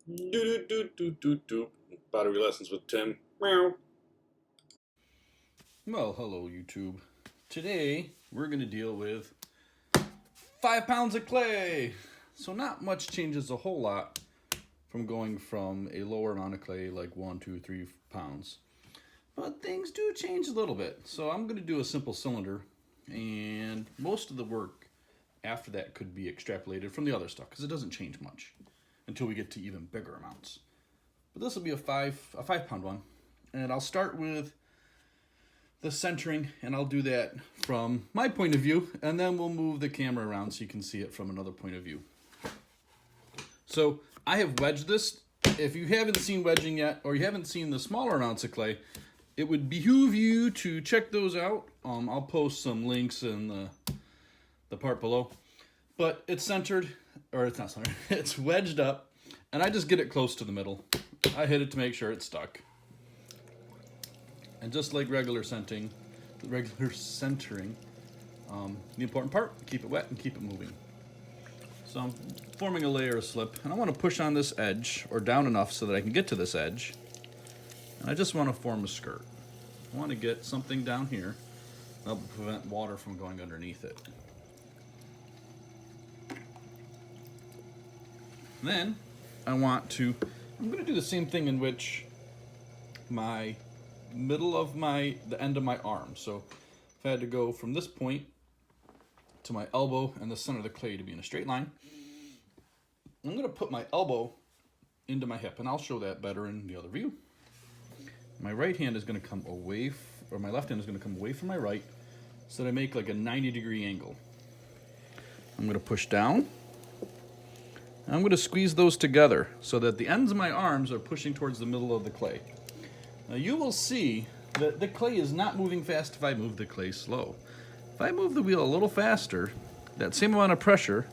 Do do do do do do. Battery lessons with Tim. Meow. Well, hello YouTube. Today we're going to deal with 5 pounds of clay. So not much changes a whole lot from going from a lower amount of clay like 1, 2, 3 pounds. But things do change a little bit. So I'm going to do a simple cylinder, and most of the work after that could be extrapolated from the other stuff because it doesn't change much until we get to even bigger amounts. But this will be a 5-pound one, and I'll start with the centering, and I'll do that from my point of view, and then we'll move the camera around so you can see it from another point of view. So I have wedged this. If you haven't seen wedging yet, or you haven't seen the smaller amounts of clay, it would behoove you to check those out. I'll post some links in the part below. But it's centered, or it's not centered, it's wedged up, and I just get it close to the middle. I hit it to make sure it's stuck. And just like regular centering, the important part, keep it wet and keep it moving. So I'm forming a layer of slip, and I want to push on this edge, or down enough so that I can get to this edge. And I just want to form a skirt. I want to get something down here that will prevent water from going underneath it. Then I'm going to do the same thing in which my middle of the end of my arm. So if I had to go from this point to my elbow and the center of the clay to be in a straight line, I'm going to put my elbow into my hip, and I'll show that better in the other view. My right hand is going to come away, or my left hand is going to come away from my right, so that I make like a 90-degree angle. I'm going to push down, and I'm going to squeeze those together so that the ends of my arms are pushing towards the middle of the clay. Now you will see that the clay is not moving fast if I move the clay slow. If I move the wheel a little faster, that same amount of pressure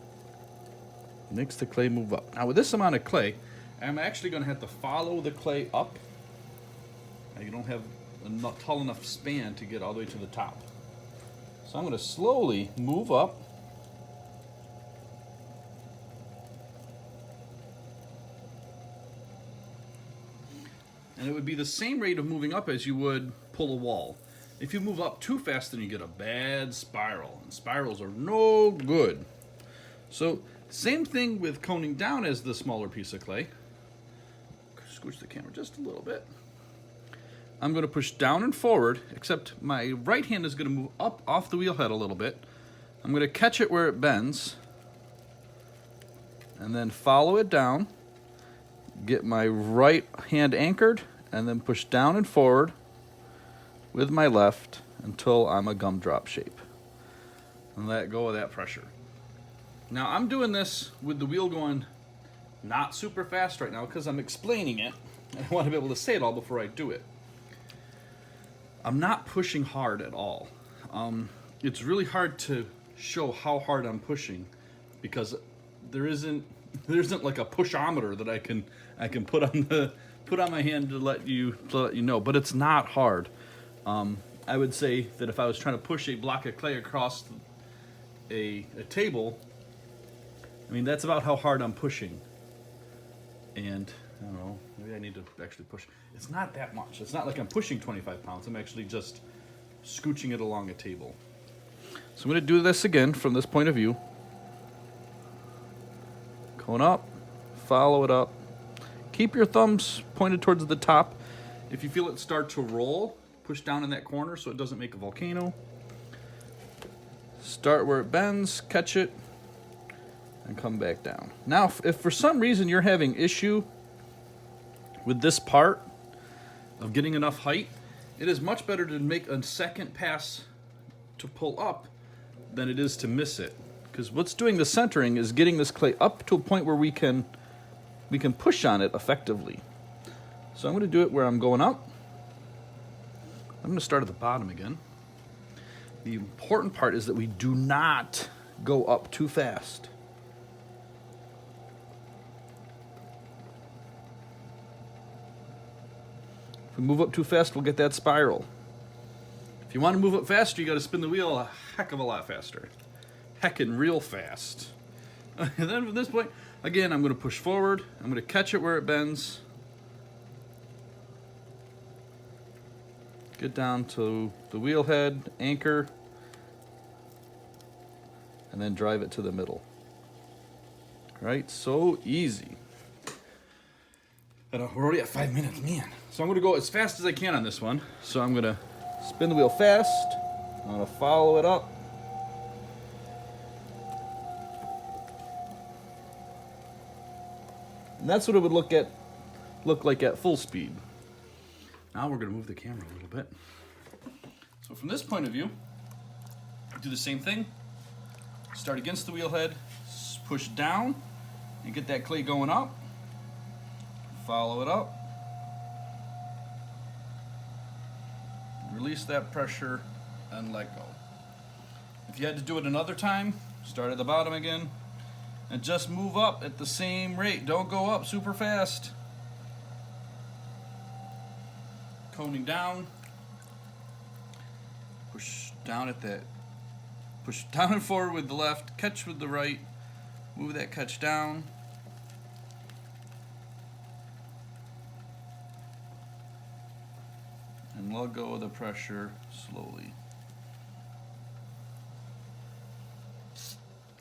makes the clay move up. Now with this amount of clay, I'm actually going to have to follow the clay up. You don't have a tall enough span to get all the way to the top. So I'm going to slowly move up. And it would be the same rate of moving up as you would pull a wall. If you move up too fast, then you get a bad spiral, and spirals are no good. So same thing with coning down as the smaller piece of clay. Scooch the camera just a little bit. I'm going to push down and forward, except my right hand is going to move up off the wheel head a little bit. I'm going to catch it where it bends, and then follow it down. Get my right hand anchored, and then push down and forward with my left until I'm a gumdrop shape. And let go of that pressure. Now I'm doing this with the wheel going not super fast right now because I'm explaining it, and I want to be able to say it all before I do it. I'm not pushing hard at all. It's really hard to show how hard I'm pushing because there isn't like a pushometer that I can put on my hand to let you know, but it's not hard. I would say that if I was trying to push a block of clay across a table, I mean that's about how hard I'm pushing. And I don't know, maybe I need to actually push. It's not that much. It's not like I'm pushing 25 pounds. I'm actually just scooching it along a table. So I'm going to do this again from this point of view. Going up, follow it up. Keep your thumbs pointed towards the top. If you feel it start to roll, push down in that corner so it doesn't make a volcano. Start where it bends, catch it, and come back down. Now, if for some reason you're having issue with this part of getting enough height, it is much better to make a second pass to pull up than it is to miss it. Because what's doing the centering is getting this clay up to a point where we can push on it effectively. So I'm going to do it where I'm going up. I'm going to start at the bottom again. The important part is that we do not go up too fast. If we move up too fast, we'll get that spiral. If you want to move up faster, you got to spin the wheel a heck of a lot faster. Heckin' real fast. And then from this point, Again, I'm going to push forward. I'm going to catch it where it bends. Get down to the wheel head, anchor, and then drive it to the middle. Right? So easy. We're already at 5 minutes, man. So I'm going to go as fast as I can on this one. So I'm going to spin the wheel fast. I'm going to follow it up. And that's what it would look like at full speed. Now we're going to move the camera a little bit. So from this point of view, do the same thing. Start against the wheel head, push down, and get that clay going up. Follow it up. Release that pressure and let go. If you had to do it another time, start at the bottom again and just move up at the same rate. Don't go up super fast. Coning down. Push down at that. Push down and forward with the left, catch with the right. Move that catch down. And let go of the pressure slowly.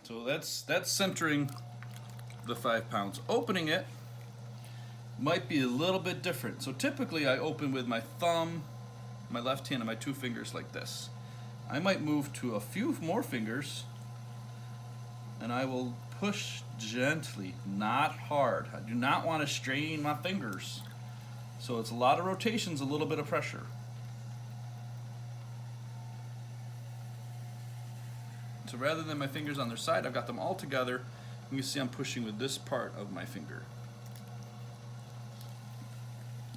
So that's centering the 5 pounds. Opening it might be a little bit different. So typically I open with my thumb, my left hand, and my 2 fingers like this. I might move to a few more fingers and I will push gently, not hard. I do not want to strain my fingers. So it's a lot of rotations, a little bit of pressure. So rather than my fingers on their side, I've got them all together. You can see I'm pushing with this part of my finger.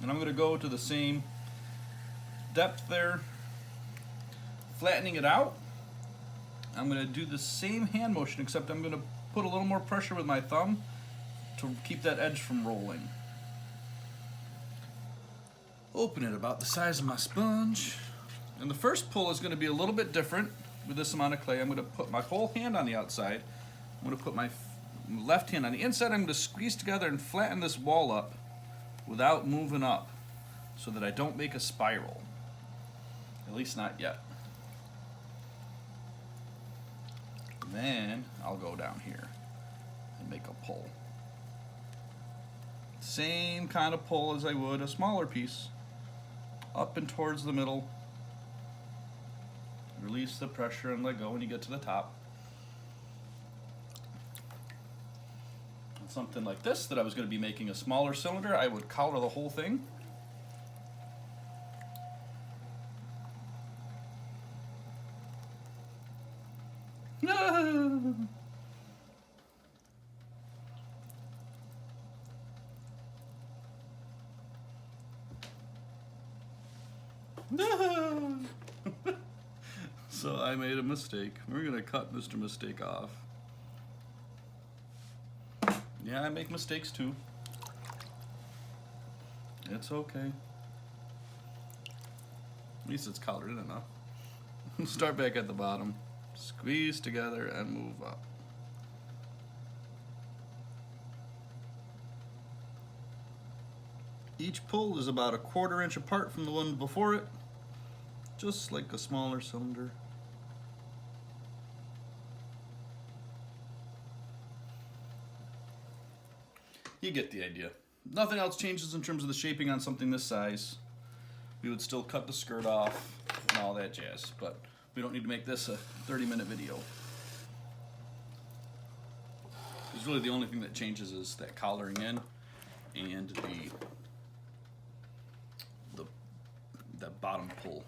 And I'm going to go to the same depth there, flattening it out. I'm going to do the same hand motion, except I'm going to put a little more pressure with my thumb to keep that edge from rolling. Open it about the size of my sponge. And the first pull is going to be a little bit different with this amount of clay. I'm going to put my whole hand on the outside. I'm going to put my left hand on the inside. I'm going to squeeze together and flatten this wall up without moving up so that I don't make a spiral. At least not yet. And then I'll go down here and make a pull. Same kind of pull as I would a smaller piece. Up and towards the middle. Release the pressure and let go when you get to the top. And something like this that I was going to be making a smaller cylinder, I would collar the whole thing. So I made a mistake. We're gonna cut Mr. Mistake off. Yeah, I make mistakes too. It's okay. At least it's colored in enough. Start back at the bottom. Squeeze together and move up. Each pull is about 1/4 inch apart from the one before it, just like a smaller cylinder. You get the idea. Nothing else changes in terms of the shaping on something this size. We would still cut the skirt off and all that jazz, but we don't need to make this a 30-minute video. Because really the only thing that changes is that collaring in and the bottom pull.